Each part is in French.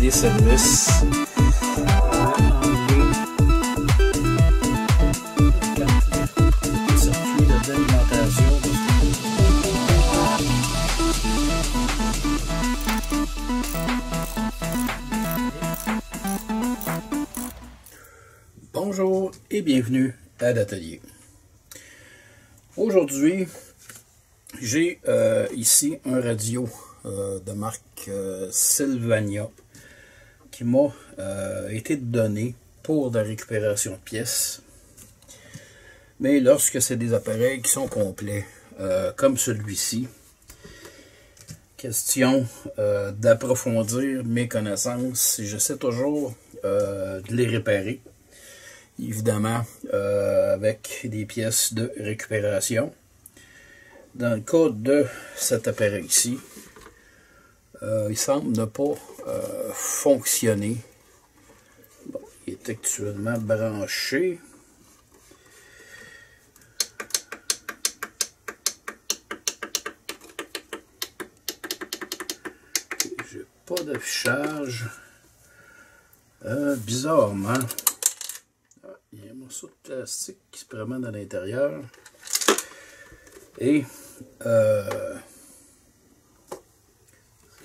des services. Circuit d'alimentation. Bonjour et bienvenue à l'atelier. Aujourd'hui, j'ai ici un radio de marque Sylvania qui m'a été donné pour la récupération de pièces. Mais lorsque c'est des appareils qui sont complets, comme celui-ci, question d'approfondir mes connaissances, j'essaie toujours de les réparer. Évidemment, avec des pièces de récupération. Dans le cas de cet appareil ici, il semble ne pas fonctionner. Bon, il est actuellement branché. J'ai pas d'affichage. Bizarrement. Il y a un morceau de plastique qui se promène à l'intérieur. Et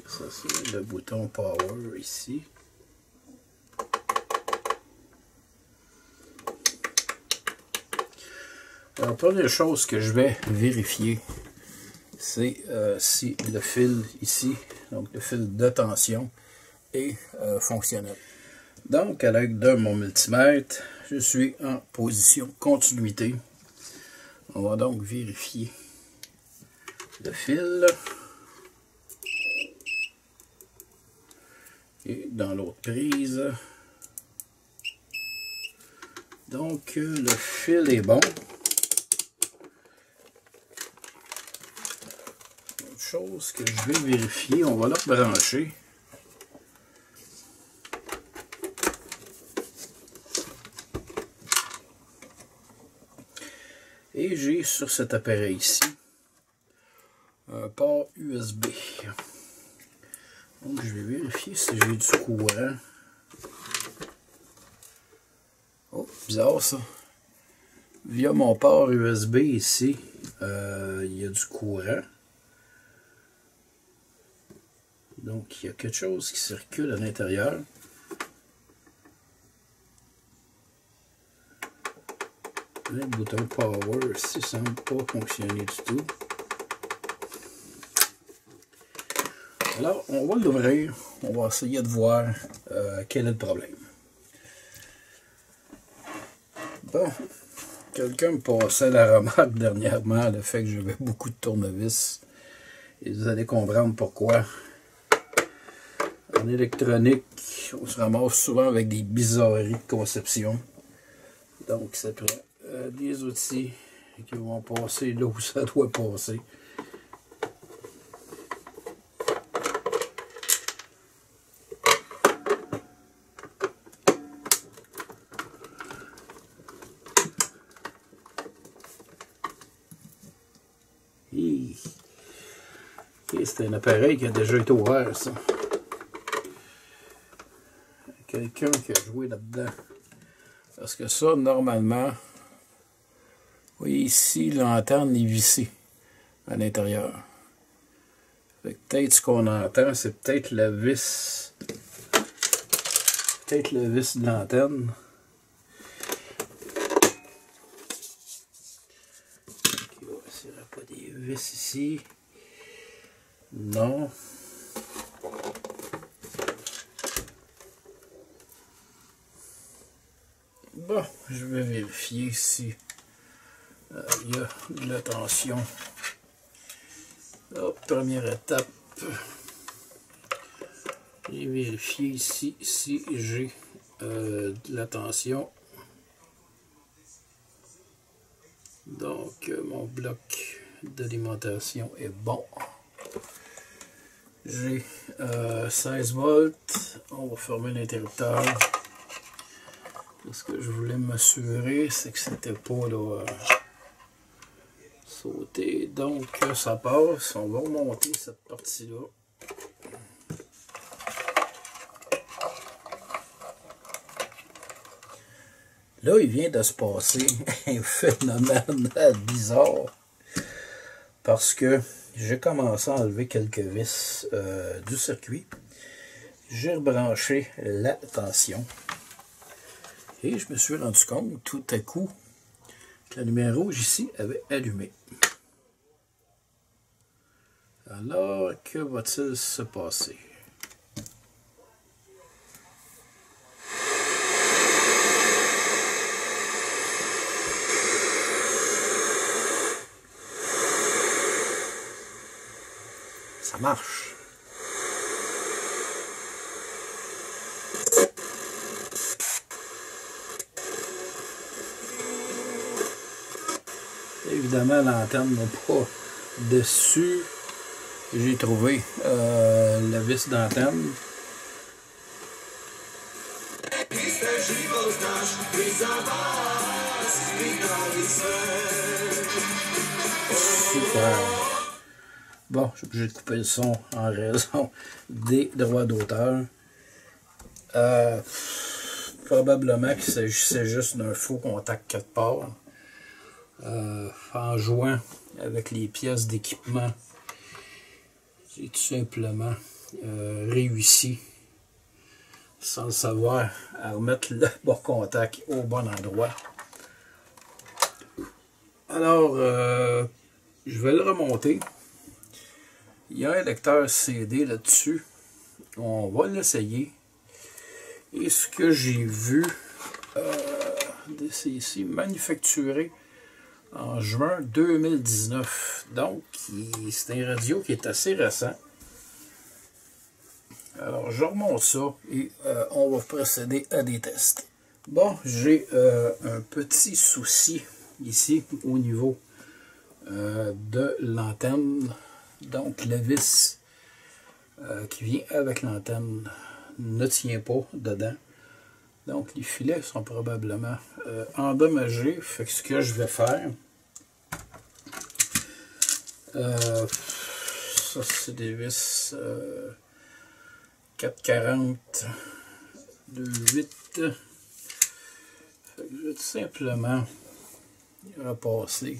ça, c'est le bouton Power ici. Alors, première chose que je vais vérifier, c'est si le fil ici, donc le fil de tension, est fonctionnel. Donc, à l'aide de mon multimètre, je suis en position continuité. On va donc vérifier le fil. Et dans l'autre prise. Donc, le fil est bon. Autre chose que je vais vérifier, on va le brancher. Et j'ai sur cet appareil ici un port USB. Donc je vais vérifier si j'ai du courant. Oh, bizarre ça. Via mon port USB ici, il y a du courant. Donc il y a quelque chose qui circule à l'intérieur. Le bouton Power ici ne semble pas fonctionner du tout. Alors, on va l'ouvrir. On va essayer de voir quel est le problème. Bon, quelqu'un me passait la remarque dernièrement, le fait que j'avais beaucoup de tournevis. Et vous allez comprendre pourquoi. En électronique, on se ramasse souvent avec des bizarreries de conception. Donc, ça prend des outils qui vont passer là où ça doit passer. Et c'est un appareil qui a déjà été ouvert, ça. Quelqu'un qui a joué là-dedans. Parce que ça, normalement, vous voyez ici, l'antenne est vissée à l'intérieur. Peut-être ce qu'on entend, c'est peut-être la vis. Peut-être le vis de l'antenne. Il n'y a pas des vis ici. Non. Bon, je vais vérifier si il y a de la tension. Hop, première étape. Et vérifier ici si j'ai de la tension. Donc, mon bloc d'alimentation est bon. J'ai 16 volts. On va fermer l'interrupteur. Ce que je voulais m'assurer, c'est que c'était pas là, sauté. Donc, ça passe. On va remonter cette partie-là. Là, il vient de se passer un phénomène bizarre parce que j'ai commencé à enlever quelques vis du circuit. J'ai rebranché la tension et je me suis rendu compte tout à coup que la lumière rouge ici avait allumé. Alors, que va-t-il se passer? Ça marche. Évidemment, l'antenne n'a pas dessus. J'ai trouvé la vis d'antenne. Super. Bon, je suis obligé de couper le son en raison des droits d'auteur. Probablement qu'il s'agissait juste d'un faux contact quelque part. En jouant avec les pièces d'équipement, j'ai tout simplement réussi, sans le savoir, à remettre le bon contact au bon endroit. Alors, je vais le remonter. Il y a un lecteur CD là-dessus. On va l'essayer. Et ce que j'ai vu, c'est ici manufacturé en juin 2019. Donc, c'est un radio qui est assez récent. Alors, je remonte ça et on va procéder à des tests. Bon, j'ai un petit souci ici au niveau de l'antenne. Donc, la vis qui vient avec l'antenne ne tient pas dedans. Donc, les filets sont probablement endommagés. Fait que ce que je vais faire, ça c'est des vis 440 2.8. Fait que je vais tout simplement repasser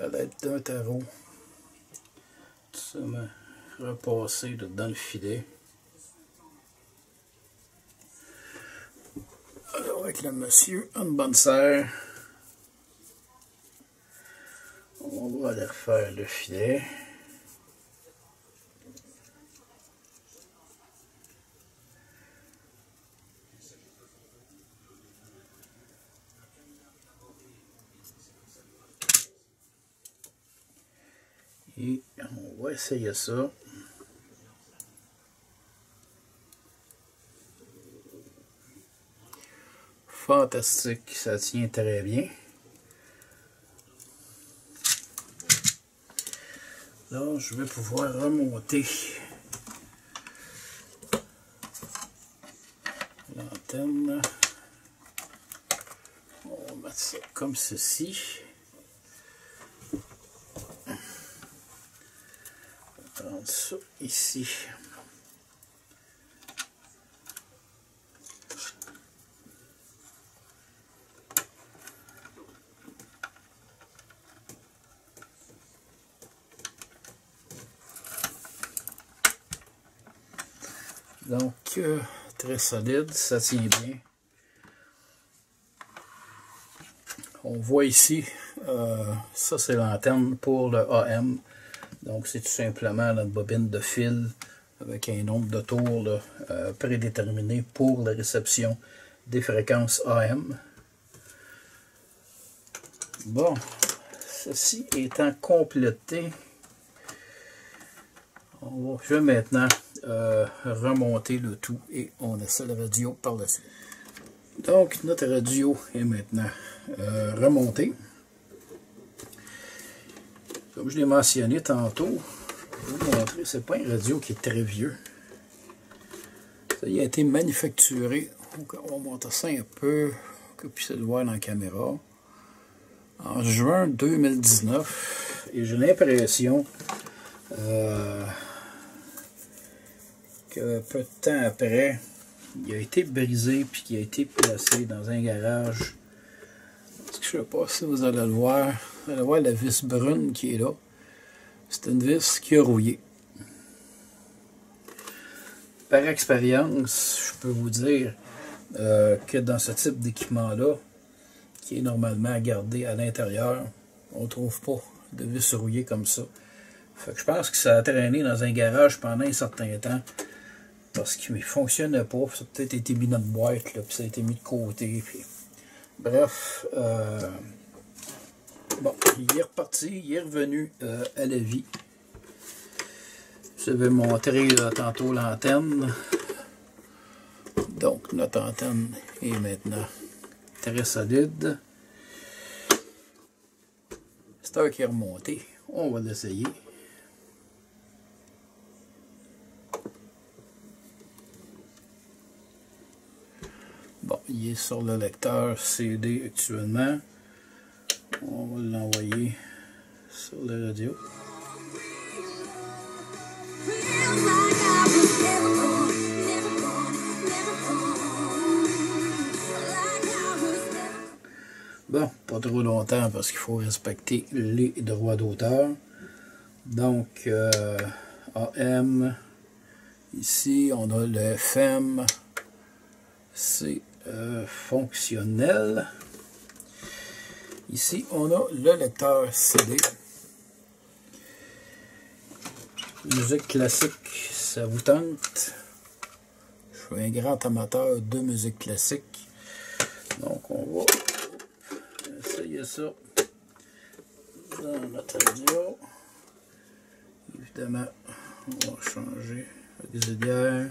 à l'aide d'un tarot. Tout simplement repasser dans le filet. Alors, avec le monsieur en bonne serre, on va aller refaire le filet. Et on va essayer ça. Fantastique, ça tient très bien. Là, je vais pouvoir remonter l'antenne. On va mettre ça comme ceci. On va prendre ça ici. Donc, très solide, ça tient bien. On voit ici, ça c'est l'antenne pour le AM. Donc, c'est tout simplement notre bobine de fil avec un nombre de tours là, prédéterminé pour la réception des fréquences AM. Bon, ceci étant complété, je vais maintenant remonter le tout et on essaie la radio par la suite. Donc, notre radio est maintenant remontée. Comme je l'ai mentionné tantôt, je vais vous montrer, c'est pas un radio qui est très vieux. Ça a été manufacturé, on va monter ça un peu, que vous puissiez le voir dans la caméra, en juin 2019. Et j'ai l'impression que peu de temps après, il a été brisé puis qui a été placé dans un garage. Je sais pas si vous allez le voir. Vous allez voir la vis brune qui est là. C'est une vis qui a rouillé. Par expérience, je peux vous dire que dans ce type d'équipement-là, qui est normalement gardé à l'intérieur, on ne trouve pas de vis rouillée comme ça. Fait que je pense que ça a traîné dans un garage pendant un certain temps parce qu'il ne fonctionnait pas. Ça a peut-être été mis dans une boîte, là, puis ça a été mis de côté. Puis... Bref, bon, il est reparti, il est revenu à la vie. Je vais montrer tantôt l'antenne. Donc, notre antenne est maintenant très solide. C'est un qui est remonté. On va l'essayer. Bon, il est sur le lecteur CD actuellement. On va l'envoyer sur la radio. Bon, pas trop longtemps parce qu'il faut respecter les droits d'auteur. Donc, AM, ici on a le FM, c'est fonctionnel. Ici on a le lecteur CD. Musique classique, ça vous tente? Je suis un grand amateur de musique classique. Donc on va essayer ça dans notre radio. Évidemment, on va changer l'auxiliaire.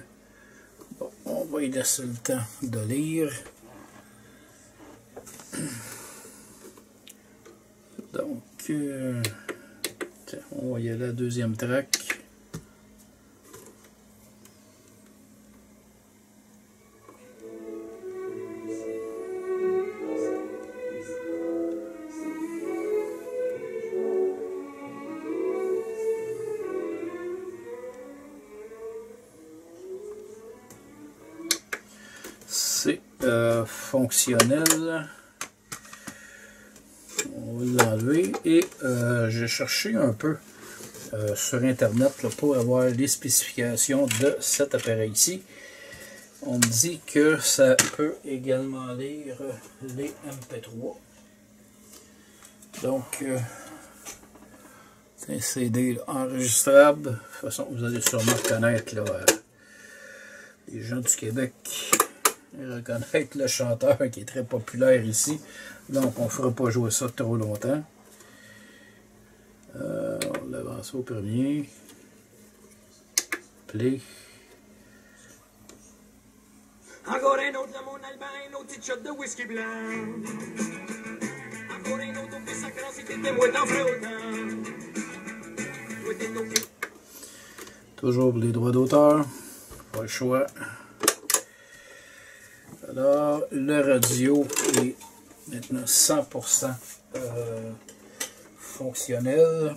Bon, on va y laisser le temps de lire. Donc, tiens, on va y aller à la deuxième track. C'est fonctionnel. On va l'enlever et j'ai cherché un peu sur internet là, pour avoir les spécifications de cet appareil-ci. On me dit que ça peut également lire les MP3. Donc, c'est un CD là, enregistrable. De toute façon, vous allez sûrement reconnaître là, les gens du Québec. Reconnaître le chanteur qui est très populaire ici. Donc, on ne fera pas jouer ça trop longtemps. On l'avance au premier. Play. Agora é noite, mon albin, noite shot de whisky blanc. Agora é noite, que sacra si t'es moi dans toujours les droits d'auteur. Pas le choix. Alors, le radio est maintenant 100% fonctionnel.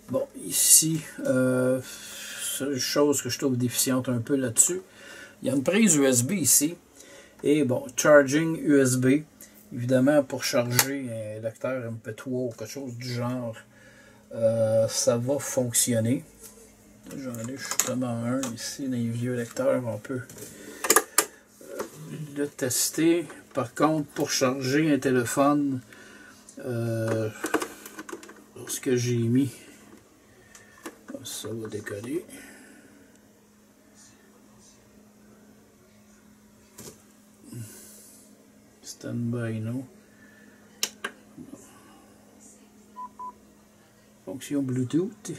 Bon, ici, seule chose que je trouve déficiente un peu là-dessus, il y a une prise USB ici. Et bon, charging USB, évidemment pour charger un lecteur MP3 ou quelque chose du genre, ça va fonctionner. J'en ai justement un ici, dans les vieux lecteurs, on peut le tester. Par contre, pour charger un téléphone, lorsque j'ai mis, ça va décoller. Standby, non. Fonction Bluetooth.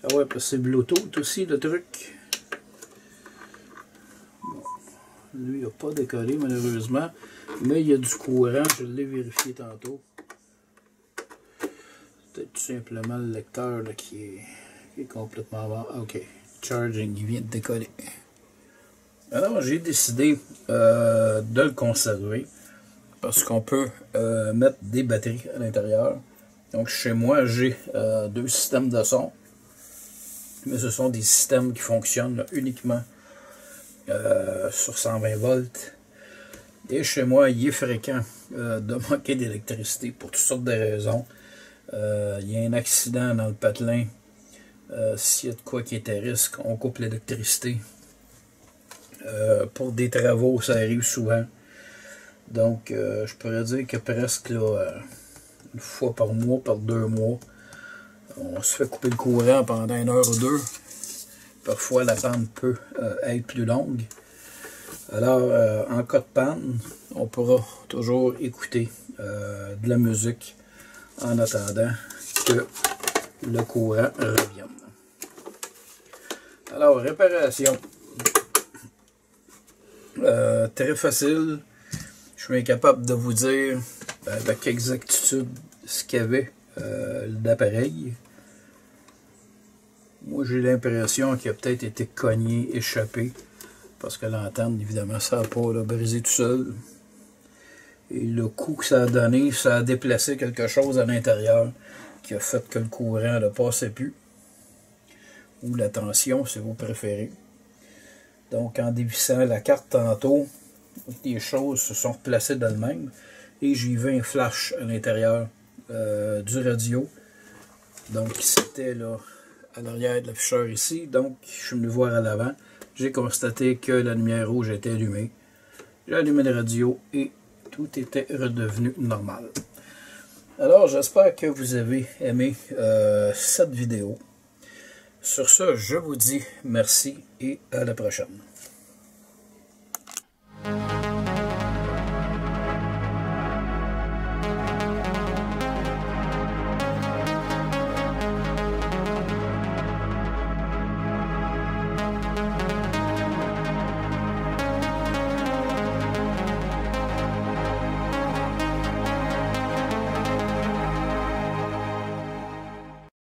Ah ouais, parce que c'est Bluetooth aussi le truc. Bon. Lui, il n'a pas décollé malheureusement. Mais il y a du courant, je l'ai vérifié tantôt. Peut-être tout simplement le lecteur là, qui est complètement mort. Ok, charging, il vient de décoller. Alors j'ai décidé de le conserver parce qu'on peut mettre des batteries à l'intérieur. Donc chez moi j'ai deux systèmes de son. mais ce sont des systèmes qui fonctionnent là, uniquement sur 120 volts. Et chez moi, il est fréquent de manquer d'électricité pour toutes sortes de raisons. Il y a un accident dans le patelin. S'il y a de quoi qui est à risque, on coupe l'électricité. Pour des travaux, ça arrive souvent. Donc, je pourrais dire que presque là, une fois par mois, par 2 mois, on se fait couper le courant pendant 1 heure ou 2. Parfois, l'attente peut être plus longue. Alors, en cas de panne, on pourra toujours écouter de la musique en attendant que le courant revienne. Alors, réparation. Très facile. Je suis incapable de vous dire avec exactitude ce qu'il y avait l'appareil. Moi, j'ai l'impression qu'il a peut-être été cogné, échappé. Parce que l'antenne, évidemment, ça n'a pas brisé tout seul. Et le coup que ça a donné, ça a déplacé quelque chose à l'intérieur qui a fait que le courant ne passait plus. Ou la tension, si vous préférez. Donc, en dévissant la carte tantôt, les choses se sont replacées d'elles-mêmes. Et j'ai vu un flash à l'intérieur du radio. Donc, c'était là à l'arrière de l'afficheur ici. Donc, je suis venu voir à l'avant. J'ai constaté que la lumière rouge était allumée. J'ai allumé le radio et tout était redevenu normal. Alors, j'espère que vous avez aimé cette vidéo. Sur ce, je vous dis merci et à la prochaine.